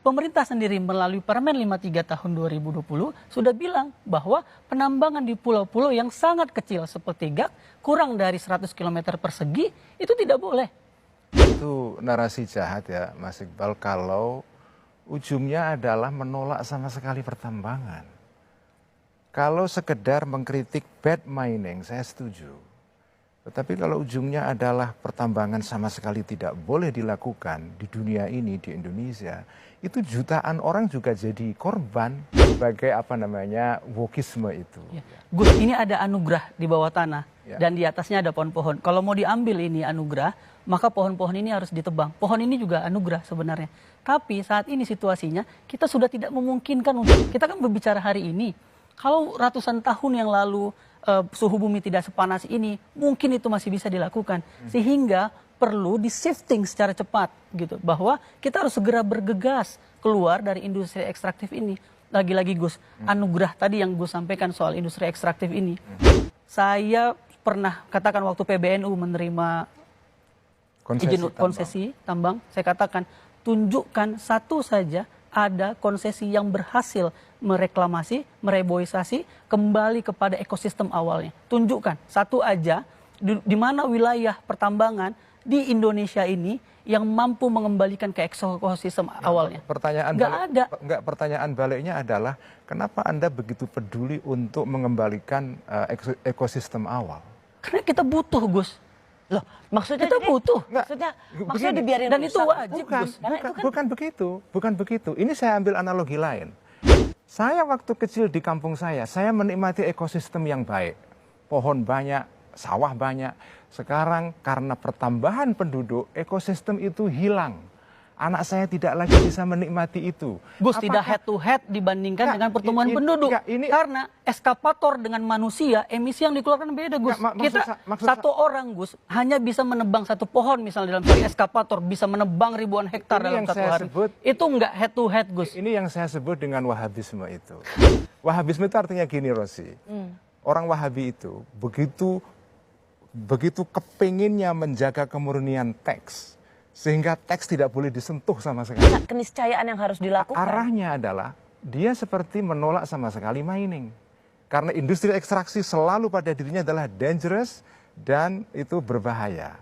Pemerintah sendiri melalui Permen 53 tahun 2020 sudah bilang bahwa penambangan di pulau-pulau yang sangat kecil seperti GAK kurang dari 100 km persegi itu tidak boleh. Itu narasi jahat ya Mas Iqbal kalau ujungnya adalah menolak sama sekali pertambangan. Kalau sekedar mengkritik bad mining saya setuju. Tetapi kalau ujungnya adalah pertambangan sama sekali tidak boleh dilakukan di dunia ini, di Indonesia, itu jutaan orang juga jadi korban sebagai wokisme itu. Ya. Gus, ini ada anugerah di bawah tanah dan di atasnya ada pohon-pohon. Kalau mau diambil ini anugerah, maka pohon-pohon ini harus ditebang. Pohon ini juga anugerah sebenarnya. Tapi saat ini situasinya kita sudah tidak memungkinkan untuk, kita kan berbicara hari ini. Kalau ratusan tahun yang lalu suhu bumi tidak sepanas ini, mungkin itu masih bisa dilakukan. Sehingga perlu di-shifting secara cepat gitu, bahwa kita harus segera bergegas keluar dari industri ekstraktif ini. Lagi-lagi Gus, anugerah tadi yang Gus sampaikan soal industri ekstraktif ini. Saya pernah katakan waktu PBNU menerima izin konsesi tambang, saya katakan tunjukkan satu saja ada konsesi yang berhasil mereklamasi, mereboisasi, kembali kepada ekosistem awalnya. Tunjukkan satu aja di mana wilayah pertambangan di Indonesia ini yang mampu mengembalikan ke ekosistem awalnya. Pertanyaan baliknya adalah kenapa Anda begitu peduli untuk mengembalikan ekosistem awal? Karena kita butuh, Gus. Loh, maksudnya kita butuh. Maksudnya dibiarin dan itu wajib, bukan begitu. Ini saya ambil analogi lain. Saya waktu kecil di kampung saya menikmati ekosistem yang baik. Pohon banyak, sawah banyak. Sekarang karena pertambahan penduduk, ekosistem itu hilang. Anak saya tidak lagi bisa menikmati itu. Gus, tidak head to head dibandingkan dengan pertumbuhan penduduk. Karena eskapator dengan manusia, emisi yang dikeluarkan beda, Gus. Satu orang, Gus, hanya bisa menebang satu pohon misalnya dalam satu eskapator, bisa menebang ribuan hektar dalam satu hari. Itu enggak head to head, Gus. Ini yang saya sebut dengan Wahabisme itu. Wahabisme itu artinya gini, Rosi. Orang Wahabi itu begitu kepinginnya menjaga kemurnian teks, sehingga teks tidak boleh disentuh sama sekali. Keniscayaan yang harus dilakukan. Arahnya adalah dia seperti menolak sama sekali mining. Karena industri ekstraksi selalu pada dirinya adalah dangerous dan itu berbahaya.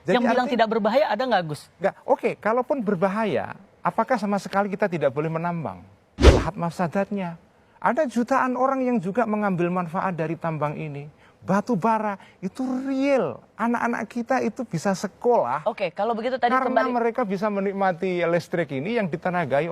Jadi yang bilang tidak berbahaya ada nggak, Gus? Nggak. Oke, kalaupun berbahaya, apakah sama sekali kita tidak boleh menambang? Lahat mafsadatnya. Ada jutaan orang yang juga mengambil manfaat dari tambang ini. Batu bara itu real, anak-anak kita itu bisa sekolah. Oke, kalau begitu tadi karena mereka bisa menikmati listrik ini yang ditenagai oleh